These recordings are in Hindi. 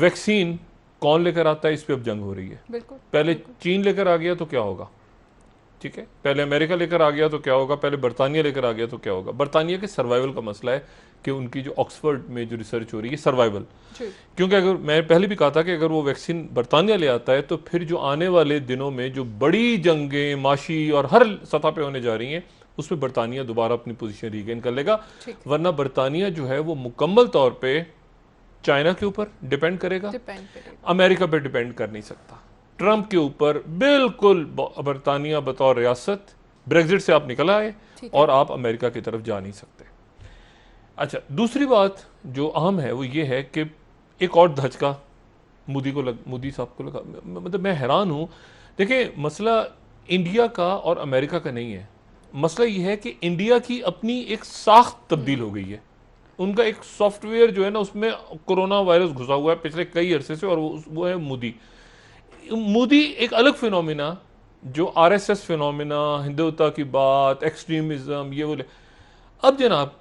वैक्सीन कौन लेकर आता है, इस पे अब जंग हो रही है। बिल्कुल। पहले चीन लेकर आ गया तो क्या होगा, ठीक है, पहले अमेरिका लेकर आ गया तो क्या होगा, पहले बर्तानिया लेकर आ गया तो क्या होगा। बर्तानिया के सर्वाइवल का मसला है कि उनकी जो ऑक्सफोर्ड में जो रिसर्च हो रही है सर्वाइवल, क्योंकि अगर मैं पहले भी कहा था कि अगर वो वैक्सीन बर्तानिया ले आता है तो फिर जो आने वाले दिनों में जो बड़ी जंगें माशी और हर सतह पे होने जा रही हैं उसमें बर्तानिया दोबारा अपनी पोजीशन रीगेन कर लेगा। वरना बर्तानिया जो है वो मुकम्मल तौर पे चाइना के ऊपर डिपेंड करेगा, अमेरिका पे डिपेंड कर नहीं सकता। ट्रंप के ऊपर बिल्कुल बर्तानिया बतौर रियासत, ब्रेग्जिट से आप निकल आए और आप अमेरिका की तरफ जा नहीं सकते। अच्छा, दूसरी बात जो अहम है वो ये है कि एक और धचका मोदी साहब को लगा। मतलब मैं हैरान हूं। देखिए, मसला इंडिया का और अमेरिका का नहीं है, मसला ये है कि इंडिया की अपनी एक साख्त तब्दील हो गई है। उनका एक सॉफ्टवेयर जो है ना उसमें कोरोना वायरस घुसा हुआ है पिछले कई अरसे से, और वो है मोदी। मोदी एक अलग फिनोमिना, जो आरएसएस फिनोमिना, हिंदुत्व की बात, एक्सट्रीमिज्म, ये बोले। अब जनाब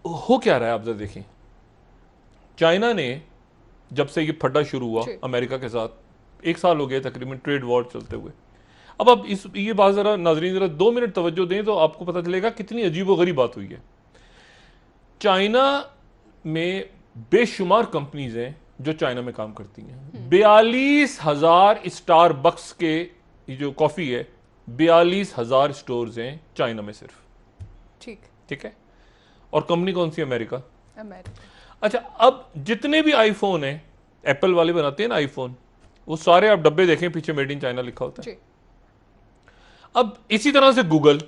हो क्या रहा है आप जरा देखें। चाइना ने जब से ये फड्डा शुरू हुआ अमेरिका के साथ, 1 साल हो गया तकरीबन ट्रेड वॉर चलते हुए। अब ये बात जरा नाजरीन जरा 2 मिनट तवज्जो दें तो आपको पता चलेगा कितनी अजीब व गरीब बात हुई है। चाइना में बेशुमार कंपनीज हैं जो चाइना में काम करती हैं। 42,000 स्टारबक्स के जो कॉफी है, 42,000 स्टोर्स हैं चाइना में सिर्फ। ठीक है। और कंपनी कौन सी? अमेरिका। अच्छा, अब जितने भी आईफोन हैं, एप्पल वाले बनाते हैं ना आईफोन, वो सारे आप डब्बे देखें पीछे मेड इन चाइना लिखा होता है। अब इसी तरह से गूगल,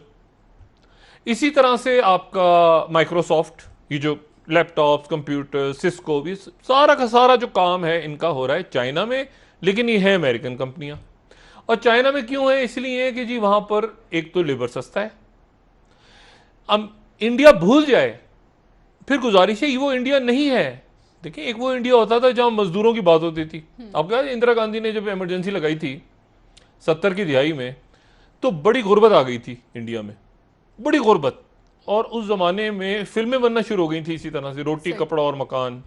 इसी तरह से आपका माइक्रोसॉफ्ट, ये जो लैपटॉप्स, कंप्यूटर, सिस्को, भी सारा का सारा जो काम है इनका हो रहा है चाइना में, लेकिन ये है अमेरिकन कंपनियां। और चाइना में क्यों है? इसलिए है कि जी वहां पर एक तो लेबर सस्ता है। अब इंडिया भूल जाए, फिर गुजारिश है, वो इंडिया नहीं है। देखिए, एक वो इंडिया होता था जहां मजदूरों की बात होती थी। अब क्या, इंदिरा गांधी ने जब इमरजेंसी लगाई थी 70 की दिहाई में, तो बड़ी गुर्बत आ गई थी इंडिया में, बड़ी गुर्बत। और उस जमाने में फिल्में बनना शुरू हो गई थी इसी तरह से, रोटी कपड़ा और मकान,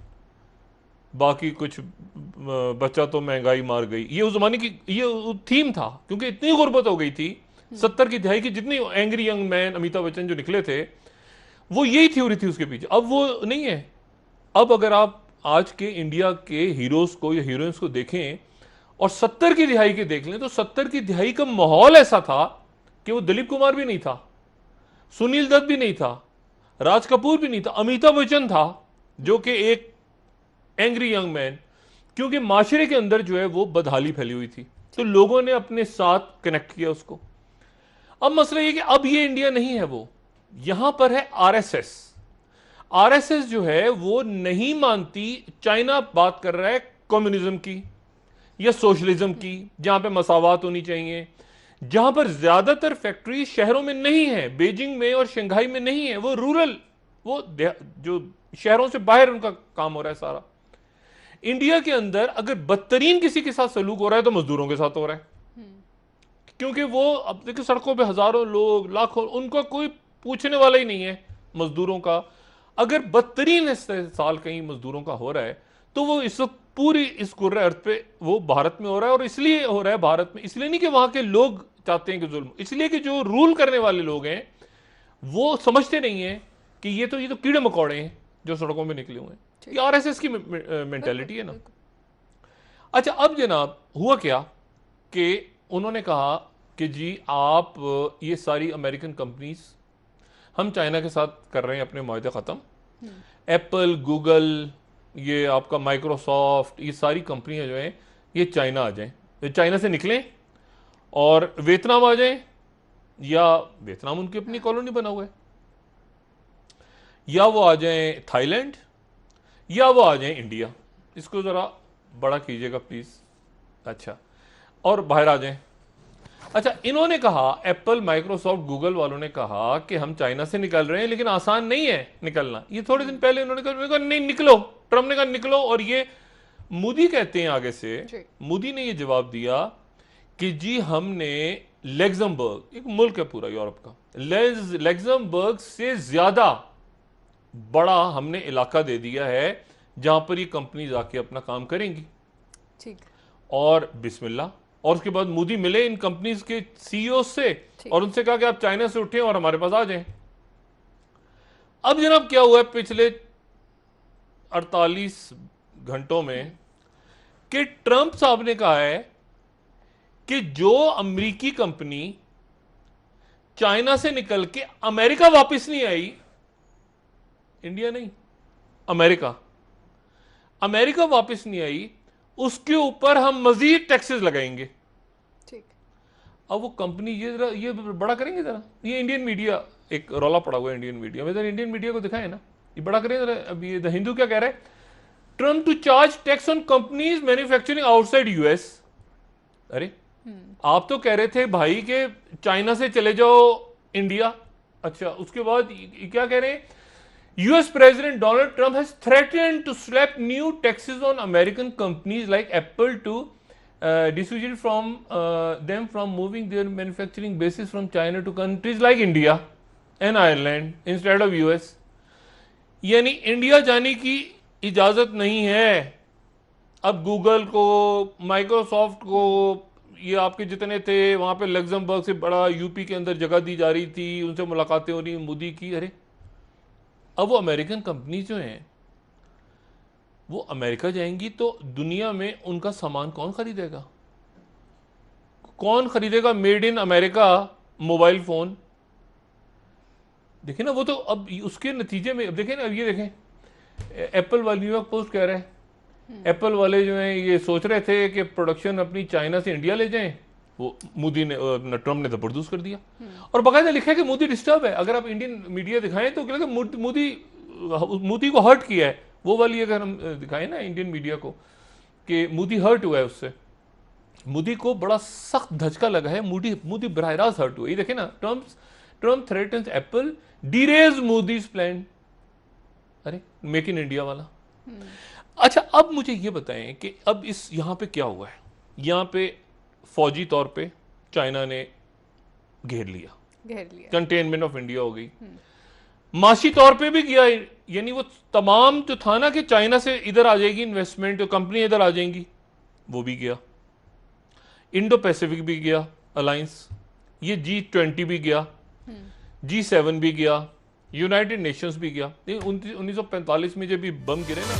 बाकी कुछ बच्चा तो महंगाई मार गई। ये उस जमाने की ये थीम था, क्योंकि इतनी गुर्बत हो गई थी 70 की दिहाई की। जितनी angry young man, Amitabh Bachchan जो निकले थे, वो यही थ्योरी थी उसके पीछे। अब वो नहीं है। अब अगर आप आज के इंडिया के हीरोज को या हीरोइंस को देखें और 70 की दिहाई के देख लें, तो 70 की दिहाई का माहौल ऐसा था कि वो दिलीप कुमार भी नहीं था, सुनील दत्त भी नहीं था, राज कपूर भी नहीं था, अमिताभ बच्चन था, जो कि एक एंग्री यंग मैन। क्योंकि माशरे के अंदर जो है वो बदहाली फैली हुई थी, तो लोगों ने अपने साथ कनेक्ट किया उसको। अब मसला ये कि अब ये इंडिया नहीं है, वो यहां पर है आरएसएस। आरएसएस जो है वो नहीं मानती, चाइना बात कर रहा है कम्युनिज्म की या सोशलिज्म की, जहां पे मसावात होनी चाहिए, जहां पर ज्यादातर फैक्ट्री शहरों में नहीं है, बीजिंग में और शंघाई में नहीं है, वो रूरल, वो जो शहरों से बाहर उनका काम हो रहा है सारा। इंडिया के अंदर अगर बदतरीन किसी के साथ सलूक हो रहा है तो मजदूरों के साथ हो रहा है, क्योंकि वो अब देखिए सड़कों पे हजारों लोग, लाखों, उनका कोई पूछने वाला ही नहीं है मजदूरों का। अगर बदतरीन इस्तेसाल कहीं मजदूरों का हो रहा है तो वो इस वक्त पूरी इस कुर्रे अर्थ पे वो भारत में हो रहा है। और इसलिए हो रहा है भारत में, इसलिए नहीं कि वहां के लोग चाहते हैं कि जुल्म, इसलिए कि जो रूल करने वाले लोग हैं वो समझते नहीं है कि ये तो कीड़े मकोड़े हैं जो सड़कों में निकले हुए हैं। ये आरएसएस की मेंटालिटी है ना। अच्छा, अब जनाब हुआ क्या कि उन्होंने कहा कि जी आप ये सारी अमेरिकन कंपनीज, हम चाइना के साथ कर रहे हैं अपने मुआहदे खत्म, एप्पल, गूगल, ये आपका माइक्रोसॉफ्ट, ये सारी कंपनियां जो हैं ये चाइना आ जाएं, ये चाइना से निकलें और वियतनाम आ जाएं, या वियतनाम उनकी अपनी कॉलोनी बना हुआ है, या वो आ जाएं थाईलैंड, या वो आ जाएं इंडिया। इसको जरा बड़ा कीजिएगा प्लीज। अच्छा, और बाहर आ जाएं। अच्छा, इन्होंने कहा, एप्पल, माइक्रोसॉफ्ट, गूगल वालों ने कहा कि हम चाइना से निकल रहे हैं, लेकिन आसान नहीं है निकलना। ये थोड़े दिन पहले इन्होंने कहा नहीं निकलो, ट्रंप ने कहा निकलो। और ये मोदी कहते हैं आगे से, मोदी ने ये जवाब दिया कि जी हमने लग्जमबर्ग, एक मुल्क है पूरा यूरोप का, लग्जमबर्ग से ज्यादा बड़ा हमने इलाका दे दिया है जहां पर ये कंपनीज आके अपना काम करेंगी। ठीक। और बिस्मिल्लाह, और उसके बाद मोदी मिले इन कंपनीज के सीईओ से और उनसे कहा कि आप चाइना से उठें और हमारे पास आ जाएं। अब जनाब क्या हुआ है पिछले 48 घंटों में कि ट्रंप साहब ने कहा है कि जो अमेरिकी कंपनी चाइना से निकल के अमेरिका वापस नहीं आई, इंडिया नहीं, अमेरिका वापस नहीं आई, उसके ऊपर हम मजीद टैक्सेस लगाएंगे। ठीक। अब वो कंपनी ये बड़ा करेंगे जरा, ये इंडियन मीडिया, एक रौला पड़ा हुआ है इंडियन मीडिया में, जरा इंडियन मीडिया को दिखाए ना, ये बड़ा करें जरा। अब ये द हिंदू क्या कह रहा है, Trump to charge tax on companies manufacturing outside US. अरे आप तो कह रहे थे भाई के चाइना से चले जाओ इंडिया, अच्छा उसके बाद क्या कह रहे हैं, US President Donald Trump has threatened to slap new taxes on American companies like Apple to dissuade from them from moving their manufacturing bases from China to countries like India and Ireland instead of US. यानी इंडिया जाने की इजाजत नहीं है अब गूगल को, माइक्रोसॉफ्ट को, ये आपके जितने थे वहां पे लग्जमबर्ग से बड़ा यूपी के अंदर जगह दी जा रही थी, उनसे मुलाकातें हो रही मोदी की। अरे अब वो अमेरिकन कंपनी जो हैं वो अमेरिका जाएंगी तो दुनिया में उनका सामान कौन खरीदेगा? कौन खरीदेगा made in America mobile phone? देखिए ना, वो तो अब उसके नतीजे में, अब देखें ना, अब ये देखें एप्पल वाले, न्यूयॉर्क पोस्ट कह रहा है एप्पल वाले जो हैं ये सोच रहे थे कि प्रोडक्शन अपनी चाइना से इंडिया ले जाएं, वो मोदी ने, ट्रम्प ने जबरदस्त कर दिया। और बाकायदा लिखा है कि मोदी डिस्टर्ब है। अगर आप इंडियन मीडिया दिखाएं तो क्या मोदी को हर्ट किया है, वो वाली अगर हम दिखाएं ना इंडियन मीडिया को कि मोदी हर्ट हुआ है, उससे मोदी को बड़ा सख्त धचका लगा है, मोदी बराह रास्त हर्ट हुआ। ये देखें ना, Trump threatens Apple derails Modi's plan. अरे मेक इन इंडिया वाला। अच्छा अब मुझे ये बताएं कि अब इस यहां पे क्या हुआ है। यहां पे फौजी तौर पे चाइना ने घेर लिया, कंटेनमेंट ऑफ इंडिया हो गई। माशी तौर पे भी किया, यानी वो तमाम जो था ना कि चाइना से इधर आ जाएगी इन्वेस्टमेंट, तो कंपनी इधर आ जाएंगी, वो भी गया। इंडो पैसिफिक भी गया अलायंस, ये G20 भी गया, G7 भी गया, यूनाइटेड नेशंस भी गया। 1945 में जब भी बम गिरे ना